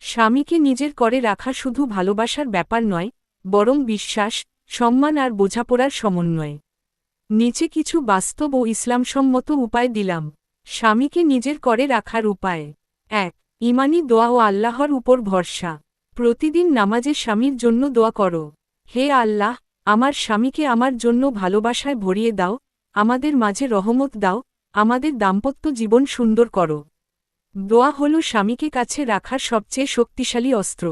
স্বামীকে নিজের করে রাখা শুধু ভালোবাসার ব্যাপার নয়, বরং বিশ্বাস, সম্মান আর বোঝাপড়ার সমন্বয়। নিচে কিছু বাস্তব ও ইসলামসম্মত উপায় দিলাম। স্বামীকে নিজের করে রাখার উপায়। ১. ঈমানি দোয়া ও আল্লাহর উপর ভরসা। প্রতিদিন নামাজে স্বামীর জন্য দোয়া করো। হে আল্লাহ, আমার স্বামীকে আমার জন্য ভালোবাসায় ভরিয়ে দাও, আমাদের মাঝে রহমত দাও, আমাদের দাম্পত্য জীবন সুন্দর করো। দোয়া হল স্বামীকে কাছে রাখার সবচেয়ে শক্তিশালী অস্ত্র।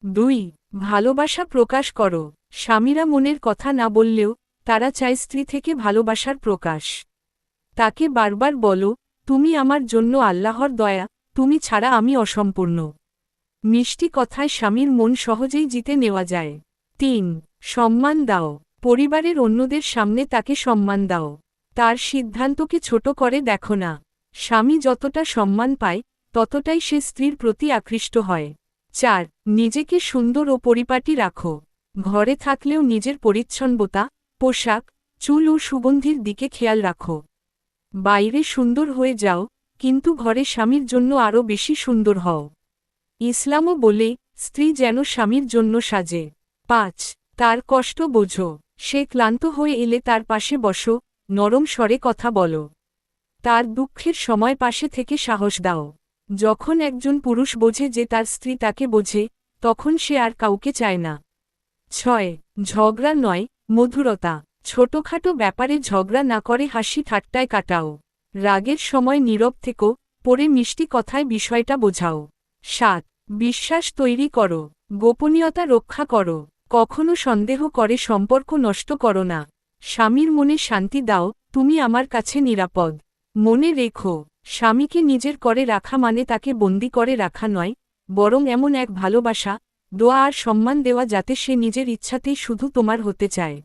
২. ভালোবাসা প্রকাশ করো। স্বামীরা মনের কথা না বললেও তারা চায় স্ত্রী থেকে ভালোবাসার প্রকাশ। তাকে বারবার বলো, তুমি আমার জন্য আল্লাহর দয়া, তুমি ছাড়া আমি অসম্পূর্ণ। মিষ্টি কথায় স্বামীর মন সহজেই জিতে নেওয়া যায়। ৩. সম্মান দাও। পরিবারের অন্যদের সামনে তাকে সম্মান দাও। তার সিদ্ধান্তকে ছোট করে দেখো না। স্বামী যতটা সম্মান পায়, ততটাই সে স্ত্রীর প্রতি আকৃষ্ট হয়। ৪. নিজেকে সুন্দর ও পরিপাটি রাখো। ঘরে থাকলেও নিজের পরিচ্ছন্নতা, পোশাক, চুল ও সুগন্ধির দিকে খেয়াল রাখো। বাইরে সুন্দর হয়ে যাও, কিন্তু ঘরে স্বামীর জন্য আরও বেশি সুন্দর হও। ইসলামও বলে, স্ত্রী যেন স্বামীর জন্য সাজে। ৫. তার কষ্ট বোঝো। সে ক্লান্ত হয়ে এলে তার পাশে বসো, নরম স্বরে কথা বলো। তার দুঃখের সময় পাশে থেকে সাহস দাও। যখন একজন পুরুষ বোঝে যে তার স্ত্রী তাকে বোঝে, তখন সে আর কাউকে চায় না। ৬. ঝগড়া নয়, মধুরতা। ছোটখাটো ব্যাপারে ঝগড়া না করে হাসি ঠাট্টায় কাটাও। রাগের সময় নীরব থেকো, পরে মিষ্টি কথায় বিষয়টা বোঝাও। ৭. বিশ্বাস তৈরি করো। গোপনীয়তা রক্ষা করো। কখনো সন্দেহ করে সম্পর্ক নষ্ট করো না। স্বামীর মনে শান্তি দাও, তুমি আমার কাছে নিরাপদ। মনে রেখো, স্বামীকে নিজের করে রাখা মানে তাকে বন্দি করে রাখা নয়, বরং এমন এক ভালোবাসা, দোয়া আর সম্মান দেওয়া যাতে সে নিজের ইচ্ছাতেই শুধু তোমার হতে চায়।